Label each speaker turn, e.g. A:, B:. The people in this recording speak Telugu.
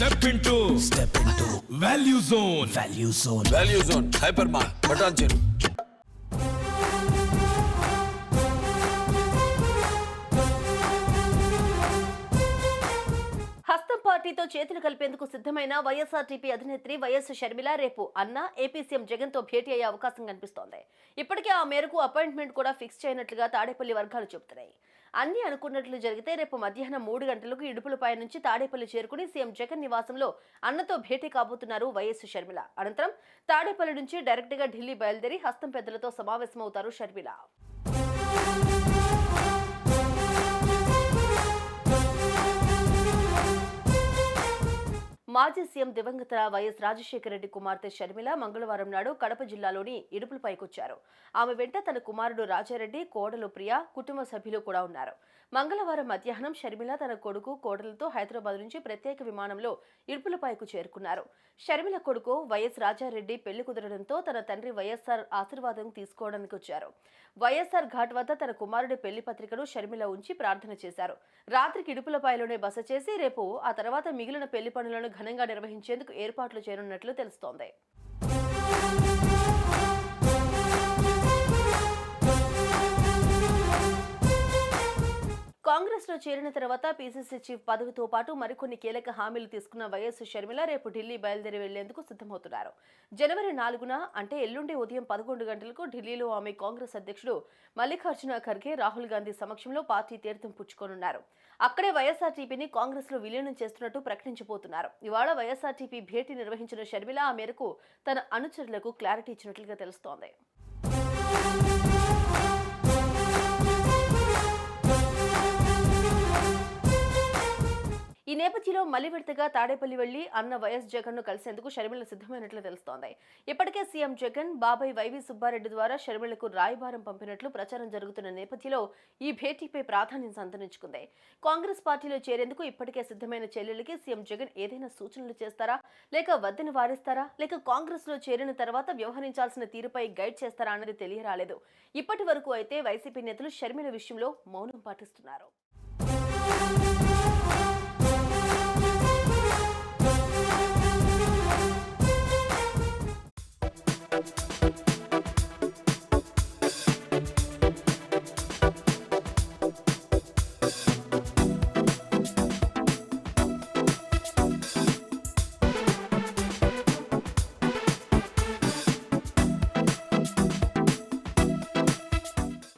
A: Step into Value Zone.
B: Value Zone. Hypermart. Button Cheru.
C: హస్తం పార్టీతో చేతులు కలిపేందుకు సిద్ధమైన వైఎస్ఆర్టీపీ అధినేత్రి వైఎస్ షర్మిల రేపు అన్న ఏపీ సీఎం జగన్ తో భేటీ అయ్యే అవకాశం కనిపిస్తోంది. ఇప్పటికే ఆ మేరకు అపాయింట్మెంట్ కూడా ఫిక్స్ చేయనట్లుగా తాడేపల్లి వర్గాలు చెబుతున్నాయి. అన్ని అనుకున్నట్లు జరిగితే రేపు మధ్యాహ్నం 3 గంటలకు ఇడుపులపై నుంచి తాడేపల్లి చేరుకుని సీఎం జగన్ నివాసంలో అన్నతో భేటీ కాబోతున్నారు వైఎస్ షర్మిల. అనంతరం తాడేపల్లి నుంచి డైరెక్ట్ గా ఢిల్లీ బయలుదేరి హస్తం పెద్దలతో సమావేశమవుతారు షర్మిల. మాజీ సీఎం దివంగత వైఎస్ రాజశేఖర రెడ్డి కుమార్తె షర్మిల మంగళవారం నాడు కడప జిల్లాలోని ఇడుపులపైకొచ్చారు. ఆమె వెంట తన కుమారుడు రాజారెడ్డి, కోడలు ప్రియ, కుటుంబ సభ్యులు కూడా ఉన్నారు. మంగళవారం మధ్యాహ్నం షర్మిల తన కొడుకు, కోడలతో హైదరాబాద్ నుంచి ప్రత్యేక విమానంలో ఇడుపులపైకు చేరుకున్నారు. షర్మిల కొడుకు వైఎస్ రాజారెడ్డి పెళ్లి కుదరడంతో తన తండ్రి వైఎస్ఆర్ ఆశీర్వాదం తీసుకోవడానికి వచ్చారు. వైఎస్ఆర్ ఘాట్ వద్ద తన కుమారుడి పెళ్లి పత్రికను షర్మిల ఉంచి ప్రార్థన చేశారు. రాత్రికి ఇడుపులపాయలోనే బస చేసి రేపు ఆ తర్వాత మిగిలిన పెళ్లి పనులను ఘనంగా నిర్వహించేందుకు ఏర్పాట్లు చేయనున్నట్లు తెలుస్తోంది. కాంగ్రెస్ లో చేరిన తర్వాత పీసీసీ చీఫ్ పదవితో పాటు మరికొన్ని కీలక హామీలు తీసుకున్న వైఎస్ షర్మిల రేపు ఢిల్లీ బయలుదేరి వెళ్లేందుకు సిద్ధమవుతున్నారు. జనవరి 4న అంటే ఎల్లుండి ఉదయం 11 గంటలకు ఢిల్లీలో ఆమె కాంగ్రెస్ అధ్యక్షుడు మల్లికార్జున ఖర్గే, రాహుల్ గాంధీ సమక్షంలో పార్టీ తీర్థం పుచ్చుకోనున్నారు. అక్కడే వైఎస్ఆర్టీపీని కాంగ్రెస్ లో విలీనం చేస్తున్నట్టు ప్రకటించబోతున్నారు. ఇవాళ వైఎస్ఆర్టీపీ భేటీ నిర్వహించిన షర్మిల ఆ మేరకు తన అనుచరులకు క్లారిటీ ఇచ్చినట్లుగా తెలుస్తోంది. ఈ నేపథ్యంలో మళ్లీ విడతగా తాడేపల్లి వెళ్లి అన్న వైఎస్ జగన్ ను కలిసేందుకు షర్మిల సిద్ధమైనట్లు తెలుస్తోంది. ఇప్పటికే సీఎం జగన్ బాబాయ్ వైవి సుబ్బారెడ్డి ద్వారా షర్మిలకు రాయబారం పంపినట్లు ప్రచారం జరుగుతున్న నేపథ్యంలో ఈ భేటీపై ప్రాధాన్యం సంతరించుకుంది. కాంగ్రెస్ పార్టీలో చేరేందుకు ఇప్పటికే సిద్ధమైన చెల్లెలికి సీఎం జగన్ ఏదైనా సూచనలు చేస్తారా, లేక వద్దను వారిస్తారా, లేక కాంగ్రెస్ లో చేరిన తర్వాత వ్యవహరించాల్సిన తీరుపై గైడ్ చేస్తారా అన్నది తెలియరాలేదు. ఇప్పటి వరకు అయితే వైసీపీ నేతలు షర్మిల విషయంలో మౌనం పాటిస్తున్నారు.